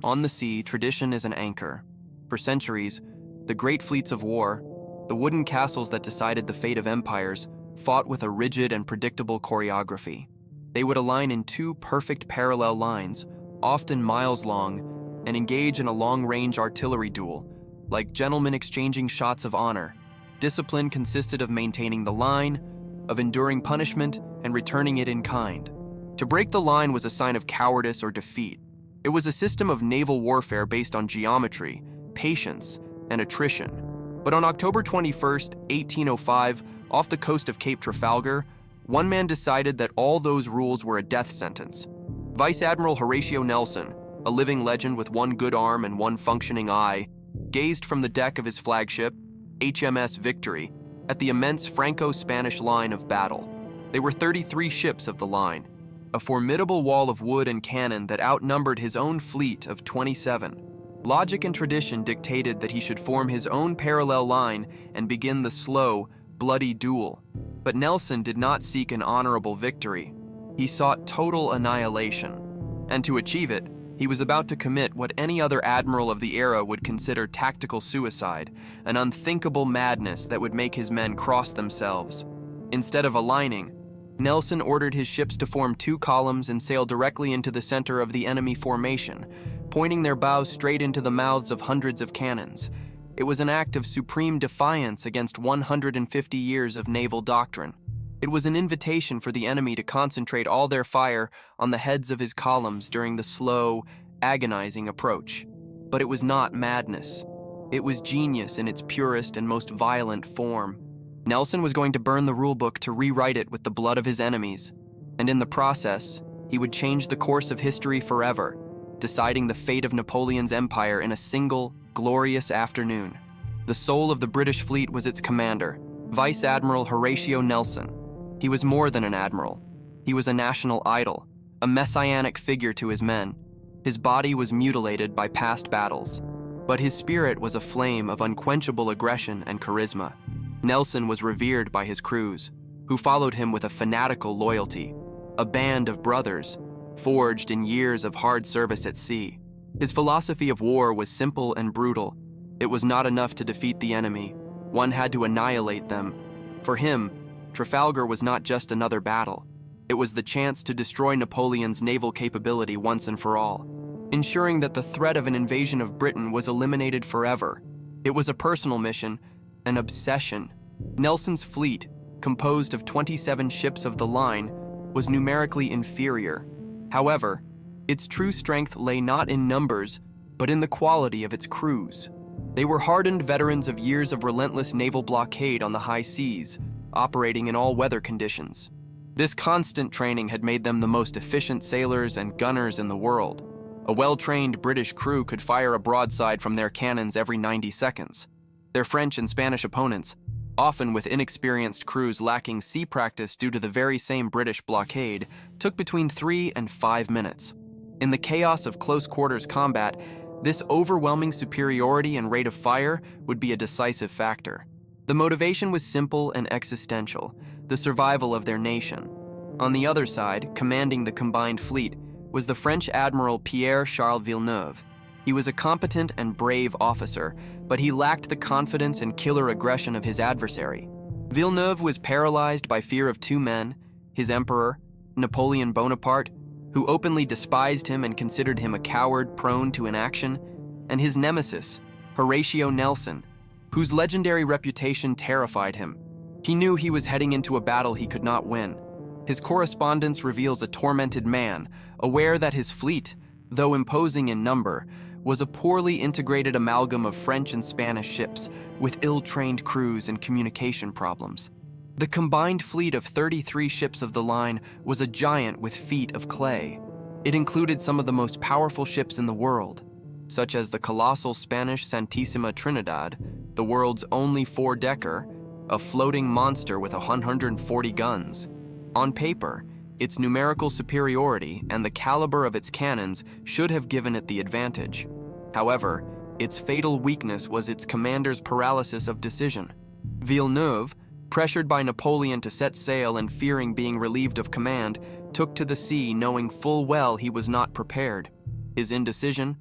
On the sea, tradition is an anchor. For centuries, the great fleets of war, the wooden castles that decided the fate of empires, fought with a rigid and predictable choreography. They would align in two perfect parallel lines, often miles long, and engage in a long-range artillery duel, like gentlemen exchanging shots of honor. Discipline consisted of maintaining the line, of enduring punishment, and returning it in kind. To break the line was a sign of cowardice or defeat. It was a system of naval warfare based on geometry, patience, and attrition. But on October 21st, 1805, off the coast of Cape Trafalgar, one man decided that all those rules were a death sentence. Vice Admiral Horatio Nelson, a living legend with one good arm and one functioning eye, gazed from the deck of his flagship, HMS Victory, at the immense Franco-Spanish line of battle. They were 33 ships of the line, a formidable wall of wood and cannon that outnumbered his own fleet of 27. Logic and tradition dictated that he should form his own parallel line and begin the slow, bloody duel. But Nelson did not seek an honorable victory. He sought total annihilation. And to achieve it, he was about to commit what any other admiral of the era would consider tactical suicide, an unthinkable madness that would make his men cross themselves. Instead of aligning, Nelson ordered his ships to form two columns and sail directly into the center of the enemy formation, pointing their bows straight into the mouths of hundreds of cannons. It was an act of supreme defiance against 150 years of naval doctrine. It was an invitation for the enemy to concentrate all their fire on the heads of his columns during the slow, agonizing approach. But it was not madness. It was genius in its purest and most violent form. Nelson was going to burn the rulebook to rewrite it with the blood of his enemies, and in the process, he would change the course of history forever, deciding the fate of Napoleon's empire in a single, glorious afternoon. The soul of the British fleet was its commander, Vice Admiral Horatio Nelson. He was more than an admiral. He was a national idol, a messianic figure to his men. His body was mutilated by past battles, but his spirit was a flame of unquenchable aggression and charisma. Nelson was revered by his crews, who followed him with a fanatical loyalty, a band of brothers, forged in years of hard service at sea. His philosophy of war was simple and brutal. It was not enough to defeat the enemy. One had to annihilate them. For him, Trafalgar was not just another battle. It was the chance to destroy Napoleon's naval capability once and for all, ensuring that the threat of an invasion of Britain was eliminated forever. It was a personal mission, an obsession. Nelson's fleet, composed of 27 ships of the line, was numerically inferior. However, its true strength lay not in numbers, but in the quality of its crews. They were hardened veterans of years of relentless naval blockade on the high seas, operating in all weather conditions. This constant training had made them the most efficient sailors and gunners in the world. A well-trained British crew could fire a broadside from their cannons every 90 seconds. Their French and Spanish opponents, often with inexperienced crews lacking sea practice due to the very same British blockade, took between 3 and 5 minutes. In the chaos of close-quarters combat, this overwhelming superiority and rate of fire would be a decisive factor. The motivation was simple and existential, the survival of their nation. On the other side, commanding the combined fleet, was the French Admiral Pierre-Charles Villeneuve. He was a competent and brave officer, but he lacked the confidence and killer aggression of his adversary. Villeneuve was paralyzed by fear of two men, his emperor, Napoleon Bonaparte, who openly despised him and considered him a coward prone to inaction, and his nemesis, Horatio Nelson, whose legendary reputation terrified him. He knew he was heading into a battle he could not win. His correspondence reveals a tormented man, aware that his fleet, though imposing in number, was a poorly integrated amalgam of French and Spanish ships with ill-trained crews and communication problems. The combined fleet of 33 ships of the line was a giant with feet of clay. It included some of the most powerful ships in the world, such as the colossal Spanish Santísima Trinidad, the world's only four-decker, a floating monster with 140 guns. On paper, its numerical superiority and the caliber of its cannons should have given it the advantage. However, its fatal weakness was its commander's paralysis of decision. Villeneuve, pressured by Napoleon to set sail and fearing being relieved of command, took to the sea knowing full well he was not prepared. His indecision,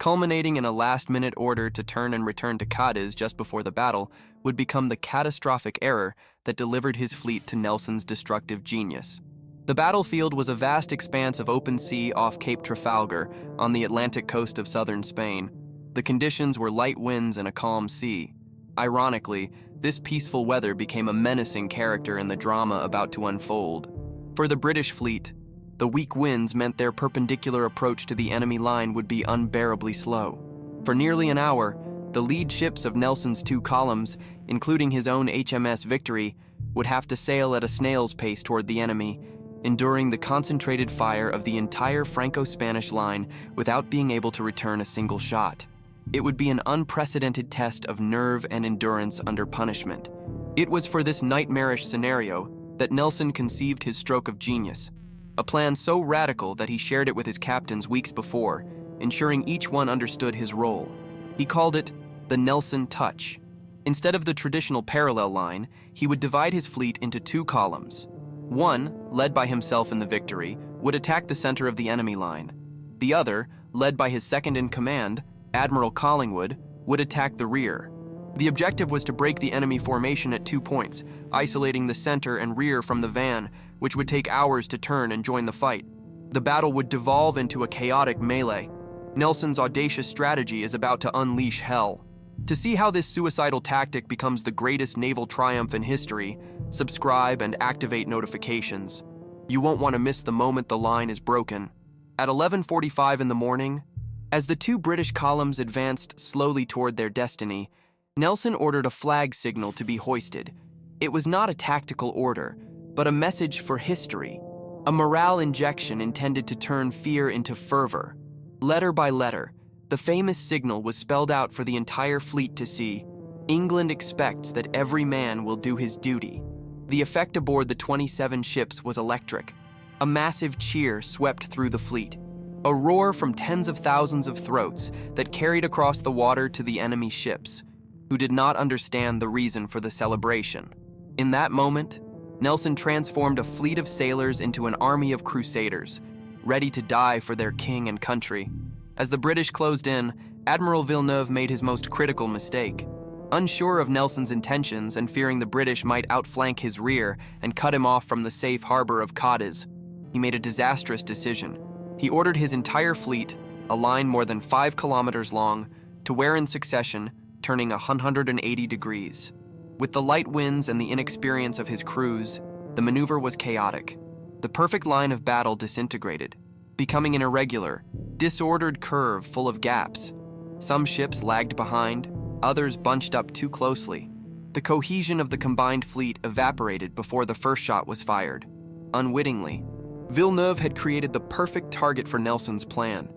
culminating in a last-minute order to turn and return to Cadiz just before the battle, would become the catastrophic error that delivered his fleet to Nelson's destructive genius. The battlefield was a vast expanse of open sea off Cape Trafalgar on the Atlantic coast of southern Spain. The conditions were light winds and a calm sea. Ironically, this peaceful weather became a menacing character in the drama about to unfold. For the British fleet, the weak winds meant their perpendicular approach to the enemy line would be unbearably slow. For nearly an hour, the lead ships of Nelson's two columns, including his own HMS Victory, would have to sail at a snail's pace toward the enemy, enduring the concentrated fire of the entire Franco-Spanish line without being able to return a single shot. It would be an unprecedented test of nerve and endurance under punishment. It was for this nightmarish scenario that Nelson conceived his stroke of genius, a plan so radical that he shared it with his captains weeks before, ensuring each one understood his role. He called it the Nelson Touch. Instead of the traditional parallel line, he would divide his fleet into two columns. One, led by himself in the Victory, would attack the center of the enemy line. The other, led by his second-in-command, Admiral Collingwood, would attack the rear. The objective was to break the enemy formation at 2 points, isolating the center and rear from the van, which would take hours to turn and join the fight. The battle would devolve into a chaotic melee. Nelson's audacious strategy is about to unleash hell. To see how this suicidal tactic becomes the greatest naval triumph in history, subscribe and activate notifications. You won't want to miss the moment the line is broken. At 11:45 in the morning, as the two British columns advanced slowly toward their destiny, Nelson ordered a flag signal to be hoisted. It was not a tactical order, but a message for history, a morale injection intended to turn fear into fervor. Letter by letter, the famous signal was spelled out for the entire fleet to see. England expects that every man will do his duty. The effect aboard the 27 ships was electric. A massive cheer swept through the fleet, a roar from tens of thousands of throats that carried across the water to the enemy ships, who did not understand the reason for the celebration. In that moment, Nelson transformed a fleet of sailors into an army of crusaders, ready to die for their king and country. As the British closed in, Admiral Villeneuve made his most critical mistake. Unsure of Nelson's intentions and fearing the British might outflank his rear and cut him off from the safe harbor of Cadiz, he made a disastrous decision. He ordered his entire fleet, a line more than 5 kilometers long, to wear in succession, turning 180 degrees. With the light winds and the inexperience of his crews, the maneuver was chaotic. The perfect line of battle disintegrated, becoming an irregular, disordered curve full of gaps. Some ships lagged behind, others bunched up too closely. The cohesion of the combined fleet evaporated before the first shot was fired. Unwittingly, Villeneuve had created the perfect target for Nelson's plan.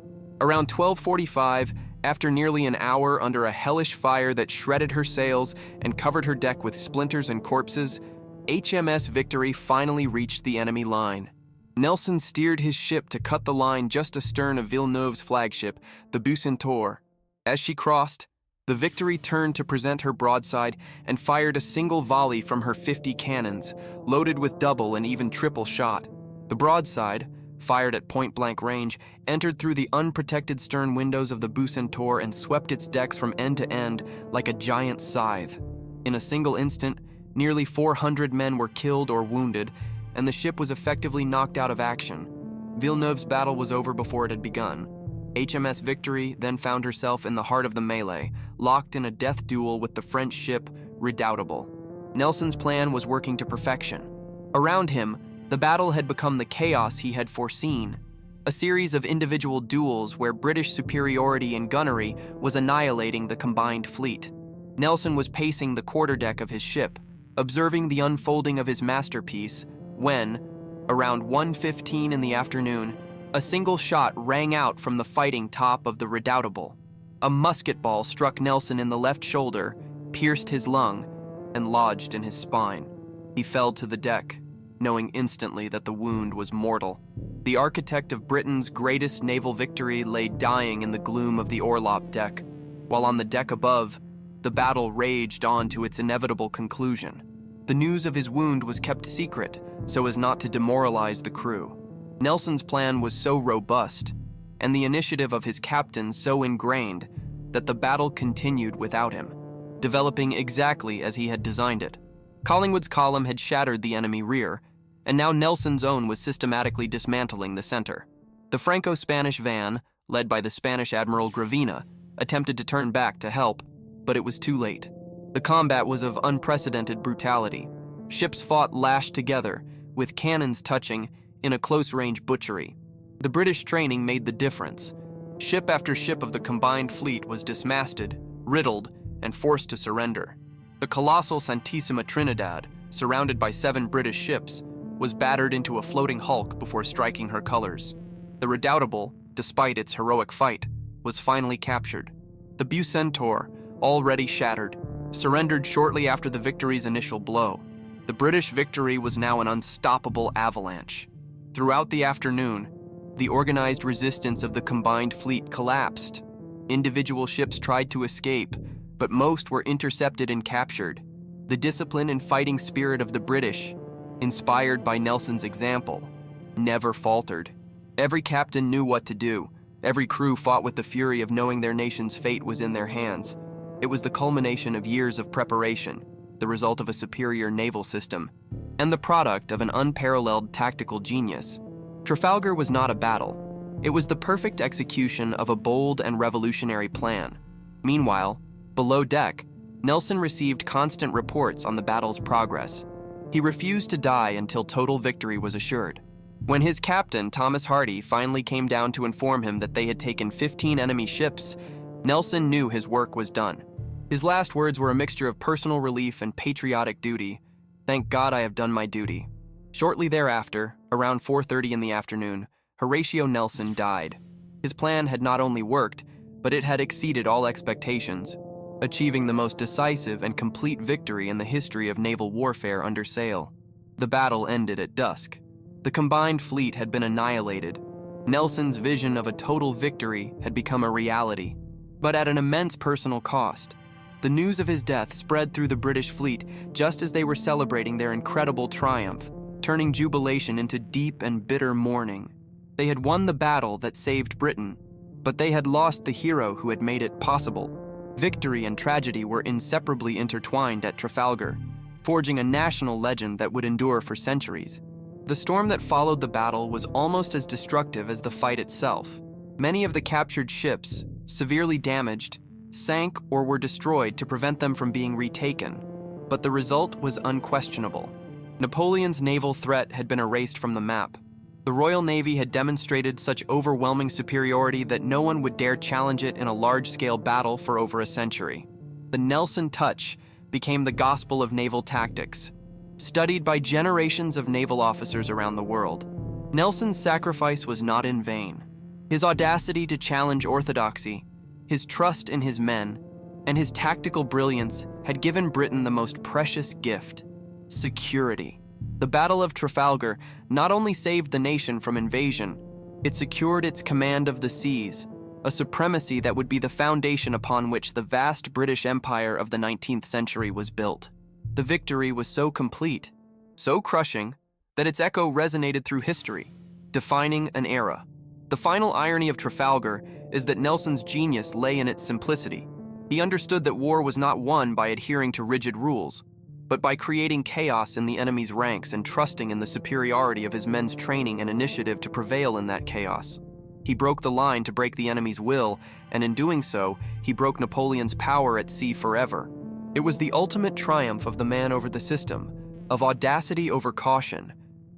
Around 12:45, after nearly an hour under a hellish fire that shredded her sails and covered her deck with splinters and corpses, HMS Victory finally reached the enemy line. Nelson steered his ship to cut the line just astern of Villeneuve's flagship, the Bucentaure. As she crossed, the Victory turned to present her broadside and fired a single volley from her 50 cannons, loaded with double and even triple shot. The broadside, fired at point-blank range, entered through the unprotected stern windows of the Bucentaure and swept its decks from end to end like a giant scythe. In a single instant, nearly 400 men were killed or wounded, and the ship was effectively knocked out of action. Villeneuve's battle was over before it had begun. HMS Victory then found herself in the heart of the melee, locked in a death duel with the French ship Redoutable. Nelson's plan was working to perfection. Around him, the battle had become the chaos he had foreseen, a series of individual duels where British superiority in gunnery was annihilating the combined fleet. Nelson was pacing the quarterdeck of his ship, observing the unfolding of his masterpiece, when, around 1:15 in the afternoon, a single shot rang out from the fighting top of the Redoutable. A musket ball struck Nelson in the left shoulder, pierced his lung, and lodged in his spine. He fell to the deck, knowing instantly that the wound was mortal. The architect of Britain's greatest naval victory lay dying in the gloom of the orlop deck, while on the deck above, the battle raged on to its inevitable conclusion. The news of his wound was kept secret so as not to demoralize the crew. Nelson's plan was so robust, and the initiative of his captain so ingrained that the battle continued without him, developing exactly as he had designed it. Collingwood's column had shattered the enemy rear, and now Nelson's own was systematically dismantling the center. The Franco-Spanish van, led by the Spanish Admiral Gravina, attempted to turn back to help, but it was too late. The combat was of unprecedented brutality. Ships fought lashed together, with cannons touching, in a close-range butchery. The British training made the difference. Ship after ship of the combined fleet was dismasted, riddled, and forced to surrender. The colossal Santissima Trinidad, surrounded by 7 British ships, was battered into a floating hulk before striking her colors. The Redoubtable, despite its heroic fight, was finally captured. The Bucentaur, already shattered, surrendered shortly after the Victory's initial blow. The British victory was now an unstoppable avalanche. Throughout the afternoon, the organized resistance of the combined fleet collapsed. Individual ships tried to escape, but most were intercepted and captured. The discipline and fighting spirit of the British, inspired by Nelson's example, never faltered. Every captain knew what to do. Every crew fought with the fury of knowing their nation's fate was in their hands. It was the culmination of years of preparation, the result of a superior naval system, and the product of an unparalleled tactical genius. Trafalgar was not a battle. It was the perfect execution of a bold and revolutionary plan. Meanwhile, below deck, Nelson received constant reports on the battle's progress. He refused to die until total victory was assured. When his captain, Thomas Hardy, finally came down to inform him that they had taken 15 enemy ships, Nelson knew his work was done. His last words were a mixture of personal relief and patriotic duty. "Thank God I have done my duty." Shortly thereafter, around 4:30 in the afternoon, Horatio Nelson died. His plan had not only worked, but it had exceeded all expectations, achieving the most decisive and complete victory in the history of naval warfare under sail. The battle ended at dusk. The combined fleet had been annihilated. Nelson's vision of a total victory had become a reality, but at an immense personal cost. The news of his death spread through the British fleet just as they were celebrating their incredible triumph, turning jubilation into deep and bitter mourning. They had won the battle that saved Britain, but they had lost the hero who had made it possible. Victory and tragedy were inseparably intertwined at Trafalgar, forging a national legend that would endure for centuries. The storm that followed the battle was almost as destructive as the fight itself. Many of the captured ships, severely damaged, sank or were destroyed to prevent them from being retaken. But the result was unquestionable. Napoleon's naval threat had been erased from the map. The Royal Navy had demonstrated such overwhelming superiority that no one would dare challenge it in a large-scale battle for over a century. The Nelson touch became the gospel of naval tactics, studied by generations of naval officers around the world. Nelson's sacrifice was not in vain. His audacity to challenge orthodoxy, his trust in his men, and his tactical brilliance had given Britain the most precious gift: security. The Battle of Trafalgar not only saved the nation from invasion, it secured its command of the seas, a supremacy that would be the foundation upon which the vast British Empire of the 19th century was built. The victory was so complete, so crushing, that its echo resonated through history, defining an era. The final irony of Trafalgar is that Nelson's genius lay in its simplicity. He understood that war was not won by adhering to rigid rules, but by creating chaos in the enemy's ranks and trusting in the superiority of his men's training and initiative to prevail in that chaos. He broke the line to break the enemy's will, and in doing so, he broke Napoleon's power at sea forever. It was the ultimate triumph of the man over the system, of audacity over caution.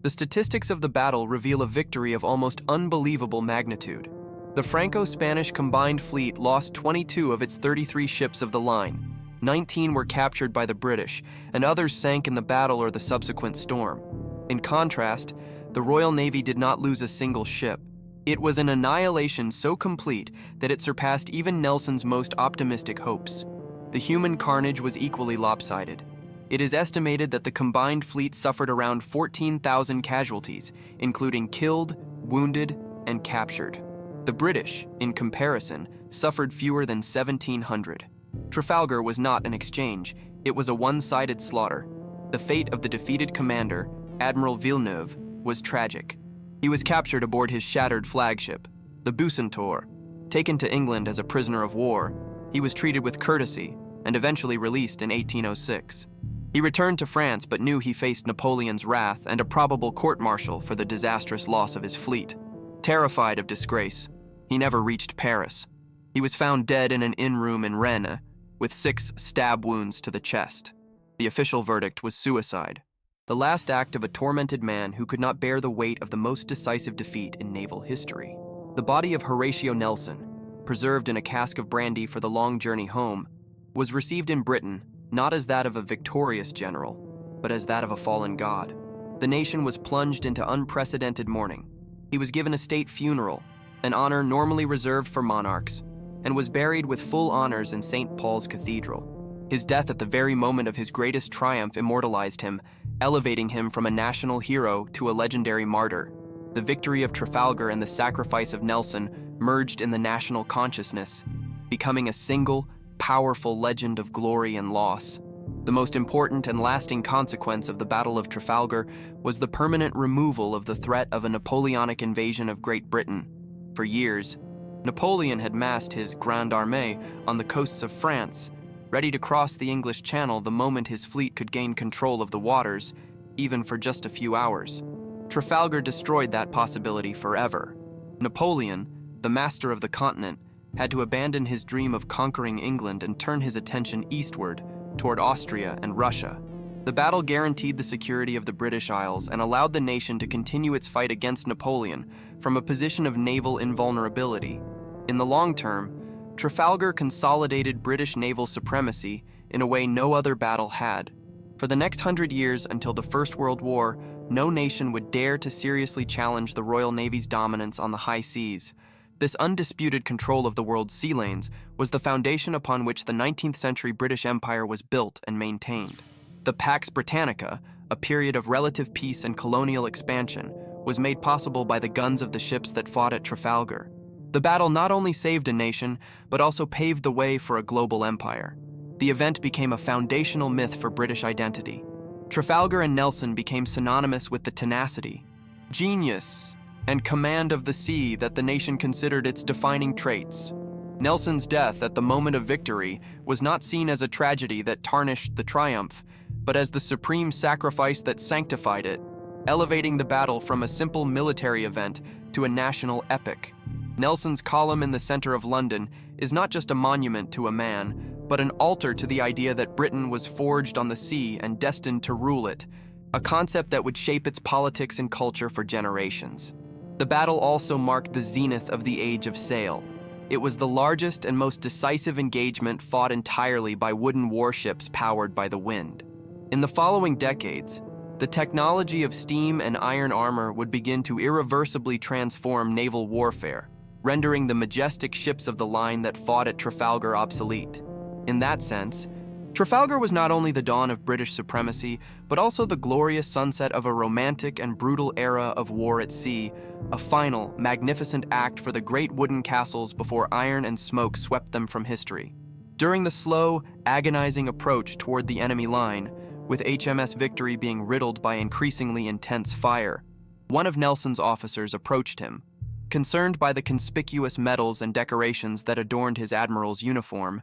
The statistics of the battle reveal a victory of almost unbelievable magnitude. The Franco-Spanish combined fleet lost 22 of its 33 ships of the line. 19 were captured by the British, and others sank in the battle or the subsequent storm. In contrast, the Royal Navy did not lose a single ship. It was an annihilation so complete that it surpassed even Nelson's most optimistic hopes. The human carnage was equally lopsided. It is estimated that the combined fleet suffered around 14,000 casualties, including killed, wounded, and captured. The British, in comparison, suffered fewer than 1,700. Trafalgar was not an exchange, it was a one-sided slaughter. The fate of the defeated commander, Admiral Villeneuve, was tragic. He was captured aboard his shattered flagship. the Bucentaur. Taken to England as a prisoner of war, he was treated with courtesy and eventually released in 1806. He returned to France but knew he faced Napoleon's wrath and a probable court-martial for the disastrous loss of his fleet. Terrified of disgrace, he never reached Paris. He was found dead in an inn room in Rennes, with 6 stab wounds to the chest. The official verdict was suicide, the last act of a tormented man who could not bear the weight of the most decisive defeat in naval history. The body of Horatio Nelson, preserved in a cask of brandy for the long journey home, was received in Britain not as that of a victorious general, but as that of a fallen god. The nation was plunged into unprecedented mourning. He was given a state funeral, an honor normally reserved for monarchs, and was buried with full honors in St. Paul's Cathedral. His death at the very moment of his greatest triumph immortalized him, elevating him from a national hero to a legendary martyr. The victory of Trafalgar and the sacrifice of Nelson merged in the national consciousness, becoming a single, powerful legend of glory and loss. The most important and lasting consequence of the Battle of Trafalgar was the permanent removal of the threat of a Napoleonic invasion of Great Britain. For years, Napoleon had massed his Grande Armée on the coasts of France, ready to cross the English Channel the moment his fleet could gain control of the waters, even for just a few hours. Trafalgar destroyed that possibility forever. Napoleon, the master of the continent, had to abandon his dream of conquering England and turn his attention eastward, toward Austria and Russia. The battle guaranteed the security of the British Isles and allowed the nation to continue its fight against Napoleon from a position of naval invulnerability. In the long term, Trafalgar consolidated British naval supremacy in a way no other battle had. For the next 100 years until the First World War, no nation would dare to seriously challenge the Royal Navy's dominance on the high seas. This undisputed control of the world's sea lanes was the foundation upon which the 19th century British Empire was built and maintained. The Pax Britannica, a period of relative peace and colonial expansion, was made possible by the guns of the ships that fought at Trafalgar. The battle not only saved a nation, but also paved the way for a global empire. The event became a foundational myth for British identity. Trafalgar and Nelson became synonymous with the tenacity, genius, and command of the sea that the nation considered its defining traits. Nelson's death at the moment of victory was not seen as a tragedy that tarnished the triumph, but as the supreme sacrifice that sanctified it, elevating the battle from a simple military event to a national epic. Nelson's column in the center of London is not just a monument to a man, but an altar to the idea that Britain was forged on the sea and destined to rule it, a concept that would shape its politics and culture for generations. The battle also marked the zenith of the age of sail. It was the largest and most decisive engagement fought entirely by wooden warships powered by the wind. In the following decades, the technology of steam and iron armor would begin to irreversibly transform naval warfare, rendering the majestic ships of the line that fought at Trafalgar obsolete. In that sense, Trafalgar was not only the dawn of British supremacy, but also the glorious sunset of a romantic and brutal era of war at sea, a final, magnificent act for the great wooden castles before iron and smoke swept them from history. During the slow, agonizing approach toward the enemy line, with HMS Victory being riddled by increasingly intense fire, one of Nelson's officers approached him. Concerned by the conspicuous medals and decorations that adorned his admiral's uniform,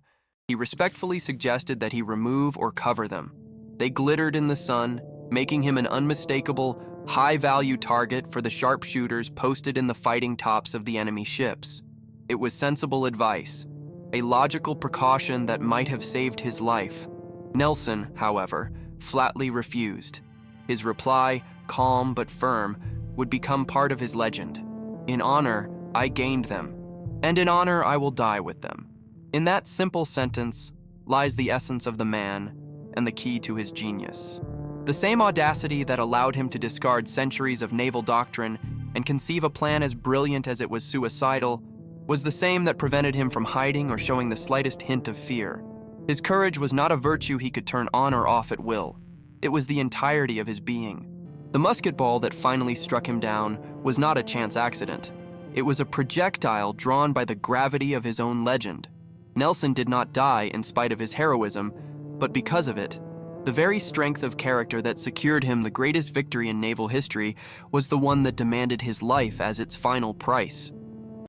he respectfully suggested that he remove or cover them. They glittered in the sun, making him an unmistakable, high-value target for the sharpshooters posted in the fighting tops of the enemy ships. It was sensible advice, a logical precaution that might have saved his life. Nelson, however, flatly refused. His reply, calm but firm, would become part of his legend. In honor, I gained them, and in honor I will die with them. In that simple sentence lies the essence of the man and the key to his genius. The same audacity that allowed him to discard centuries of naval doctrine and conceive a plan as brilliant as it was suicidal was the same that prevented him from hiding or showing the slightest hint of fear. His courage was not a virtue he could turn on or off at will. It was the entirety of his being. The musket ball that finally struck him down was not a chance accident. It was a projectile drawn by the gravity of his own legend. Nelson did not die in spite of his heroism, but because of it. The very strength of character that secured him the greatest victory in naval history was the one that demanded his life as its final price.